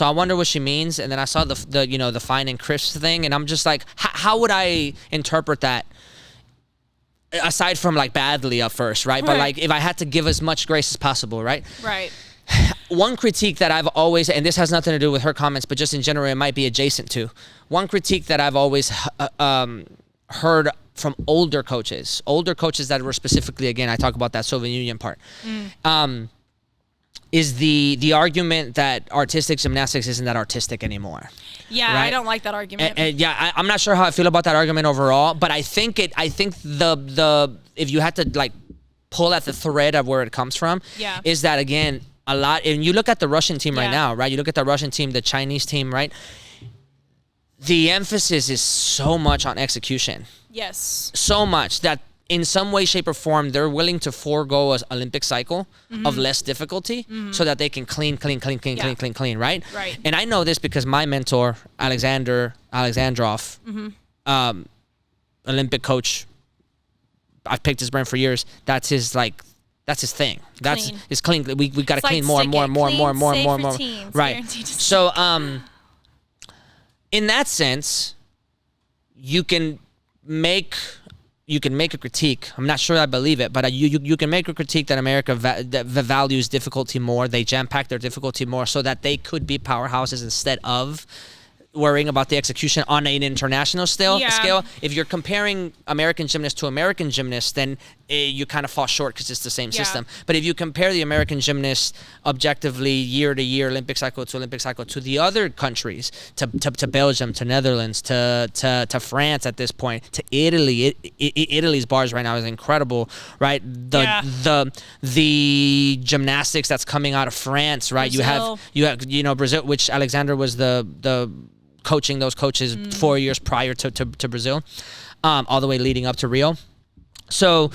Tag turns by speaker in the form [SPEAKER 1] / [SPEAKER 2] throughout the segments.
[SPEAKER 1] So I wonder what she means. And then I saw the fine and crisp thing, and I'm just like, how would I interpret that? Aside from like badly at first, right? But like if I had to give as much grace as possible, right?
[SPEAKER 2] Right.
[SPEAKER 1] One critique that I've always, and this has nothing to do with her comments, but just in general, it might be adjacent to. One critique that I've always heard from older coaches that were specifically, again, I talk about that Soviet Union part, is the argument that artistic gymnastics isn't that artistic anymore.
[SPEAKER 2] Yeah,
[SPEAKER 1] right?
[SPEAKER 2] I don't like that argument.
[SPEAKER 1] And I'm not sure how I feel about that argument overall, but I think the if you had to like pull at the thread of where it comes from, is that again a lot. And you look at the Russian team right now, right? You look at the Russian team, the Chinese team, right? The emphasis is so much on execution.
[SPEAKER 2] Yes.
[SPEAKER 1] So much that in some way, shape, or form, they're willing to forego an Olympic cycle of less difficulty so that they can clean, right?
[SPEAKER 2] Right.
[SPEAKER 1] And I know this because my mentor, Alexandrov, Olympic coach, I've picked his brain for years. That's his thing. That's his clean. We got to clean more and more and more and more and more and more and more. Right. So in that sense, you can make a critique. I'm not sure I believe it, but you can make a critique that America values difficulty more. They jam-pack their difficulty more so that they could be powerhouses instead of worrying about the execution on an international scale. If you're comparing American gymnasts to American gymnasts, then you kind of fall short because it's the same system. But if you compare the American gymnasts objectively year to year, Olympic cycle to the other countries, to Belgium, to Netherlands, to France at this point, to Italy. Italy's bars right now is incredible, right? The gymnastics that's coming out of France, right?
[SPEAKER 2] Brazil.
[SPEAKER 1] You have Brazil, which Alexander was the coaching those coaches 4 years prior to Brazil, all the way leading up to Rio. So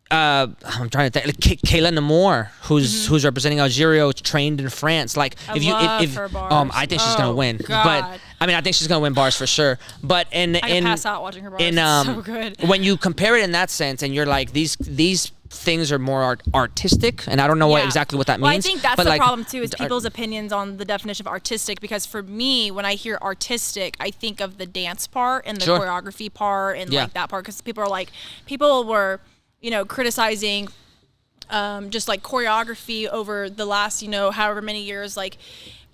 [SPEAKER 1] I'm trying to think. Like Mykayla Skinners, who's representing Algeria, trained in France. Like
[SPEAKER 2] I love her bars.
[SPEAKER 1] I think she's gonna win.
[SPEAKER 2] God.
[SPEAKER 1] But I mean, I think she's gonna win bars for sure. But
[SPEAKER 2] I can pass out watching her bars. It's so good.
[SPEAKER 1] When you compare it in that sense, and you're like these things are more artistic, and I don't know exactly what that means.
[SPEAKER 2] Well, I think that's the problem too, is people's opinions on the definition of artistic, because for me, when I hear artistic, I think of the dance part and the choreography part and like that part, because people were criticizing just like choreography over the last however many years, like,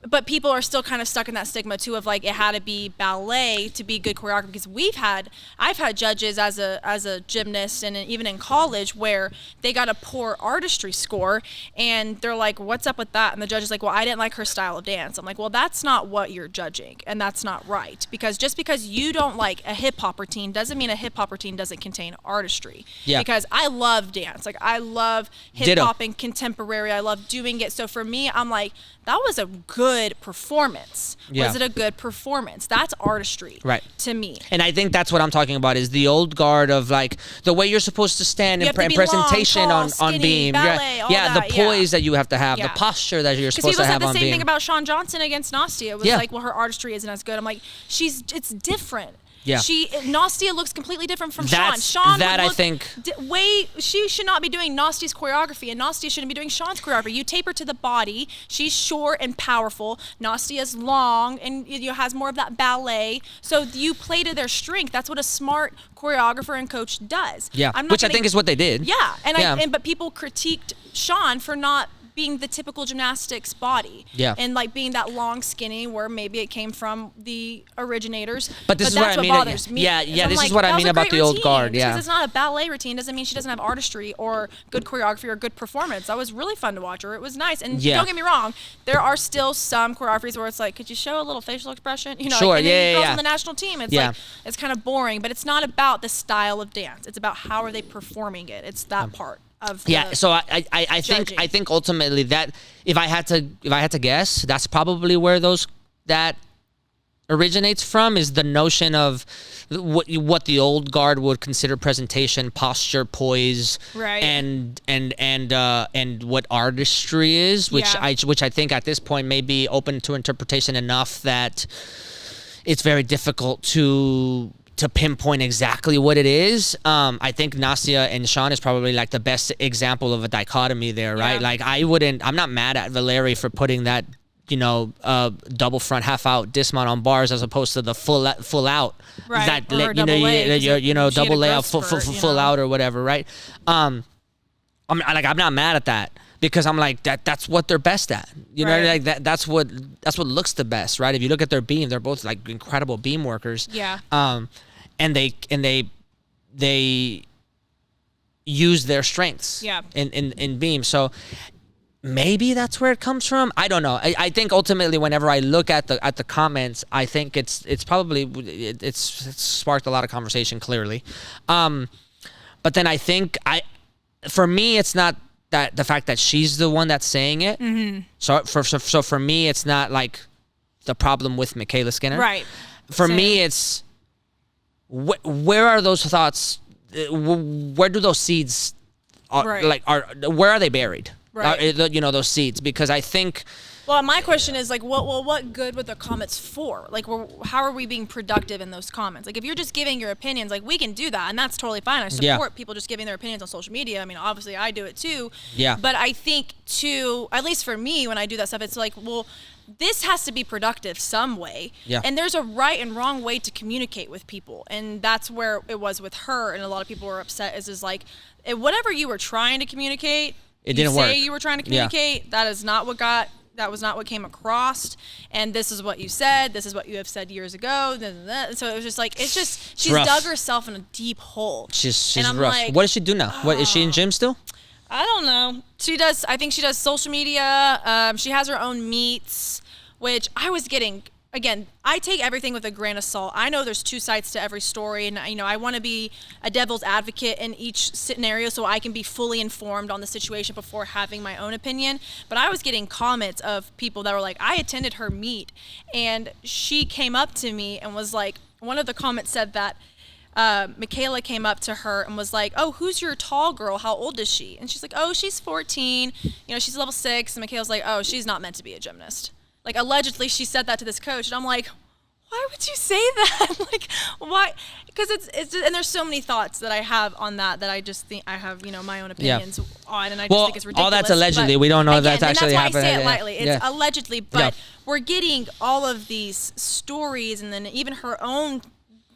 [SPEAKER 2] but people are still kind of stuck in that stigma too of like it had to be ballet to be good choreography, because I've had judges as a gymnast and even in college where they got a poor artistry score and they're like, what's up with that? And the judge is like, well, I didn't like her style of dance. I'm like, well, that's not what you're judging, and that's not right, because just because you don't like a hip hop routine doesn't mean a hip hop routine doesn't contain artistry. Because I love dance, like I love hip hop and contemporary, I love doing it. So for me, I'm like, that was a good performance. Was it a good performance? That's artistry,
[SPEAKER 1] right,
[SPEAKER 2] to me.
[SPEAKER 1] And I think that's what I'm talking about, is the old guard of like the way you're supposed to stand in presentation
[SPEAKER 2] long, tall,
[SPEAKER 1] on beam.
[SPEAKER 2] Ballet,
[SPEAKER 1] the poise that you have to have, the posture that you're supposed to have on beam.
[SPEAKER 2] Because people said the same thing about Shawn Johnson against Nastia. It was like, well, her artistry isn't as good. I'm like, it's different. Nastia looks completely different from Shawn. Shawn I think she should not be doing Nastia's choreography, and Nastia shouldn't be doing Shawn's choreography. You taper to the body. She's short and powerful. Nastia's long and has more of that ballet. So you play to their strength. That's what a smart choreographer and coach does.
[SPEAKER 1] Which I think is what they did.
[SPEAKER 2] But people critiqued Shawn for not being the typical gymnastics body, and like being that long, skinny, where maybe it came from the originators.
[SPEAKER 1] But this is what I mean.
[SPEAKER 2] Bothers me.
[SPEAKER 1] This is what I mean about the old guard.
[SPEAKER 2] Because it's not a ballet routine doesn't mean she doesn't have artistry or good choreography or good performance. That was really fun to watch her. It was nice. And don't get me wrong, there are still some choreographies where it's like, could you show a little facial expression? Girls on the national team, it's like it's kind of boring. But it's not about the style of dance. It's about how are they performing it. It's that part.
[SPEAKER 1] So I think ultimately that if I had to guess, that's probably where that originates from, is the notion of what the old guard would consider presentation, posture, poise, and what artistry is, which I think at this point may be open to interpretation enough that it's very difficult to to pinpoint exactly what it is. I think Nastia and Sean is probably like the best example of a dichotomy there, right? Like I'm not mad at Valeri for putting that, double front half out dismount on bars as opposed to the full out.
[SPEAKER 2] Right.
[SPEAKER 1] That, double layout, full out or whatever, right? I'm not mad at that. Because I'm like that's what they're best at, know, like that's what looks the best, right? If you look at their beam, they're both like incredible beam workers.
[SPEAKER 2] Yeah.
[SPEAKER 1] And they use their strengths.
[SPEAKER 2] Yeah.
[SPEAKER 1] In beam, so maybe that's where it comes from. I don't know. I think ultimately, whenever I look at the comments, I think it's probably it's sparked a lot of conversation clearly, but then I think for me it's not that the fact that she's the one that's saying it.
[SPEAKER 2] Mm-hmm.
[SPEAKER 1] So for me, it's not like the problem with Mykayla Skinner.
[SPEAKER 2] Right.
[SPEAKER 1] For me, it's where are those thoughts? Where do those seeds where are they buried?
[SPEAKER 2] Right.
[SPEAKER 1] Those seeds, because I think.
[SPEAKER 2] Well, my question is like, what good were the comments for? Like, how are we being productive in those comments? Like, if you're just giving your opinions, like we can do that, and that's totally fine. I support people just giving their opinions on social media. I mean, obviously, I do it too.
[SPEAKER 1] Yeah.
[SPEAKER 2] But I think at least for me, when I do that stuff, it's like, well, this has to be productive some way.
[SPEAKER 1] Yeah.
[SPEAKER 2] And there's a right and wrong way to communicate with people, and that's where it was with her. And a lot of people were upset. Is like, whatever you were trying to communicate,
[SPEAKER 1] it didn't work.
[SPEAKER 2] You were trying to communicate. That is not what That was not what came across, and this is what you said. This is what you have said years ago. So it was just like she's dug herself in a deep hole.
[SPEAKER 1] She's rough. Like, what does she do now? What is she in gym still?
[SPEAKER 2] I don't know. She does. I think she does social media. She has her own meets, which I was getting. Again, I take everything with a grain of salt. I know there's two sides to every story, and I want to be a devil's advocate in each scenario so I can be fully informed on the situation before having my own opinion. But I was getting comments of people that were like, I attended her meet, and she came up to me and was like, one of the comments said that Mykayla came up to her and was like, oh, who's your tall girl? How old is she? And she's like, oh, she's 14. She's level 6. And Mykayla's like, oh, she's not meant to be a gymnast. Like, allegedly, she said that to this coach, and I'm like, why would you say that? Like, why? Because it's just, and there's so many thoughts that I have on that I just think I have, my own opinions on, and I just think it's ridiculous.
[SPEAKER 1] All that's allegedly. We don't know if that's actually happening.
[SPEAKER 2] That's why I say it lightly. It's allegedly, but we're getting all of these stories, and then even her own,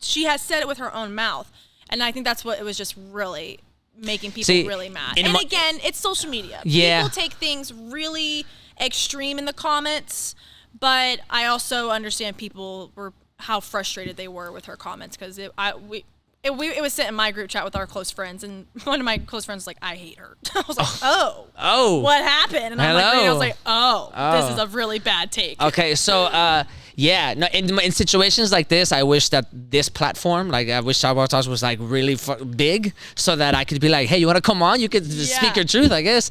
[SPEAKER 2] she has said it with her own mouth, and I think that's what it was just really making people really mad. And again, it's social media.
[SPEAKER 1] Yeah.
[SPEAKER 2] People take things really extreme in the comments, but I also understand people were how frustrated they were with her comments, because it was sent in my group chat with our close friends, and one of my close friends was like, I hate her. I was like, oh, what happened? And I was like, this is a really bad take.
[SPEAKER 1] Okay, so no, in situations like this, I wish that this platform, like I wish Chalkbox was like really big, so that I could be like, hey, you want to come on? You could speak your truth, I guess.